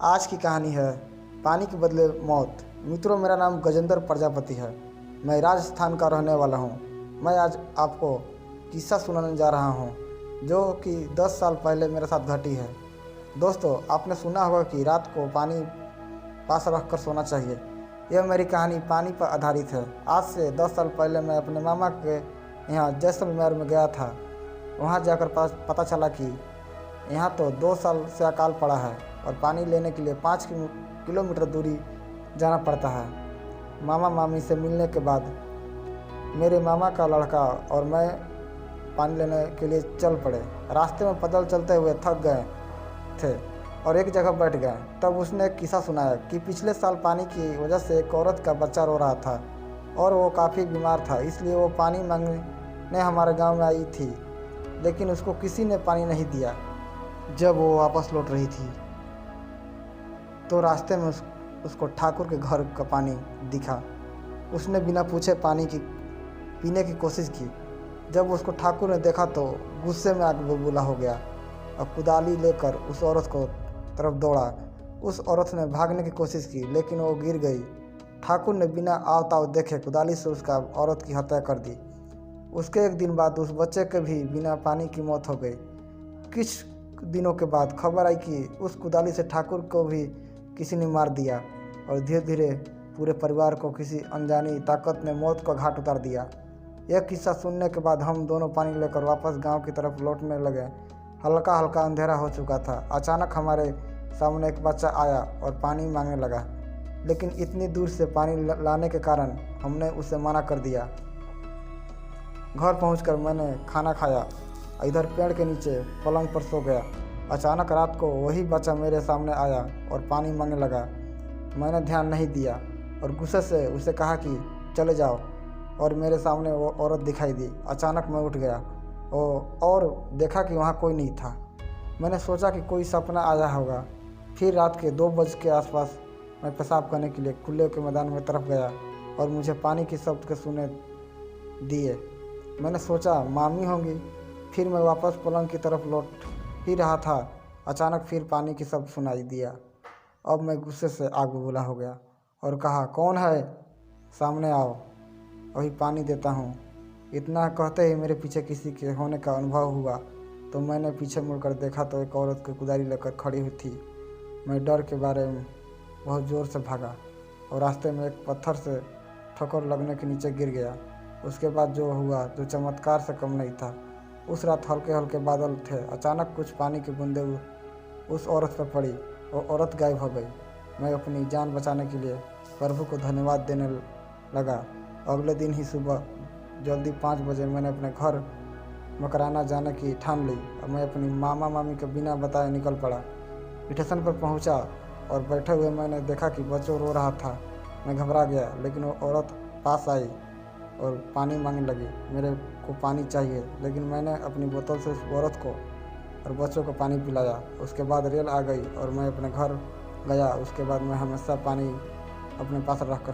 आज की कहानी है पानी के बदले मौत। मित्रों, मेरा नाम गजेंद्र प्रजापति है। मैं राजस्थान का रहने वाला हूँ। मैं आज आपको किस्सा सुनाने जा रहा हूँ जो कि 10 साल पहले मेरे साथ घटी है। दोस्तों, आपने सुना होगा कि रात को पानी पास रख कर सोना चाहिए। यह मेरी कहानी पानी पर आधारित है। आज से 10 साल पहले मैं अपने मामा के यहाँ जैसलमेर में गया था। वहाँ जाकर पता चला कि यहाँ तो 2 साल से अकाल पड़ा है और पानी लेने के लिए 5 किलोमीटर दूरी जाना पड़ता है। मामा मामी से मिलने के बाद मेरे मामा का लड़का और मैं पानी लेने के लिए चल पड़े। रास्ते में पैदल चलते हुए थक गए थे और एक जगह बैठ गए। तब उसने एक किस्सा सुनाया कि पिछले साल पानी की वजह से एक औरत का बच्चा रो रहा था और वो काफ़ी बीमार था, इसलिए वो पानी मांगने हमारे गांव में आई थी, लेकिन उसको किसी ने पानी नहीं दिया। जब वो वापस लौट रही थी तो रास्ते में उसको ठाकुर के घर का पानी दिखा। उसने बिना पूछे पानी की पीने की कोशिश की। जब उसको ठाकुर ने देखा तो गुस्से में आग बबूला हो गया और कुदाली लेकर उस औरत को तरफ दौड़ा। उस औरत ने भागने की कोशिश की, लेकिन वो गिर गई। ठाकुर ने बिना आव ताव देखे कुदाली से उसका औरत की हत्या कर दी। उसके एक दिन बाद उस बच्चे के भी बिना पानी की मौत हो गई। कुछ दिनों के बाद खबर आई कि उस कुदाली से ठाकुर को भी किसी ने मार दिया और धीरे धीरे पूरे परिवार को किसी अनजानी ताकत ने मौत का घाट उतार दिया। यह किस्सा सुनने के बाद हम दोनों पानी लेकर वापस गांव की तरफ लौटने लगे। हल्का हल्का अंधेरा हो चुका था। अचानक हमारे सामने एक बच्चा आया और पानी मांगने लगा, लेकिन इतनी दूर से पानी लाने के कारण हमने उसे मना कर दिया। घर पहुंचकर मैंने खाना खाया, इधर पेड़ के नीचे पलंग पर सो गया। अचानक रात को वही बच्चा मेरे सामने आया और पानी मांगने लगा। मैंने ध्यान नहीं दिया और गुस्से से उसे कहा कि चले जाओ, और मेरे सामने वो औरत दिखाई दी। अचानक मैं उठ गया और देखा कि वहाँ कोई नहीं था। मैंने सोचा कि कोई सपना आया होगा। फिर रात के 2 बजे के आसपास मैं पेशाब करने के लिए खुले के मैदान में तरफ गया और मुझे पानी के शब्द के सुने दिए। मैंने सोचा मामी होंगी। फिर मैं वापस पलंग की तरफ लौट ही रहा था, अचानक फिर पानी की शब्द सुनाई दिया। अब मैं गुस्से से आग बबूला हो गया और कहा, कौन है? सामने आओ, अभी पानी देता हूँ। इतना कहते ही मेरे पीछे किसी के होने का अनुभव हुआ तो मैंने पीछे मुड़कर देखा तो एक औरत की कुदारी लेकर खड़ी हुई थी। मैं डर के बारे में बहुत ज़ोर से भागा और रास्ते में एक पत्थर से ठोकर लगने के नीचे गिर गया। उसके बाद जो हुआ जो चमत्कार से कम नहीं था। उस रात हल्के हल्के बादल थे। अचानक कुछ पानी की बूंदें उस औरत पर पड़ी और औरत गायब हो गई। मैं अपनी जान बचाने के लिए प्रभु को धन्यवाद देने लगा। अगले दिन ही सुबह जल्दी 5 बजे मैंने अपने घर मकराना जाने की ठान ली और मैं अपनी मामा मामी के बिना बताए निकल पड़ा। स्टेशन पर पहुंचा और बैठे हुए मैंने देखा कि बच्चों रो रहा था। मैं घबरा गया, लेकिन वो औरत पास आई और पानी मांगने लगी। मेरे को पानी चाहिए, लेकिन मैंने अपनी बोतल से उस औरत को और बच्चों को पानी पिलाया। उसके बाद रेल आ गई और मैं अपने घर गया। उसके बाद मैं हमेशा पानी अपने पास रख कर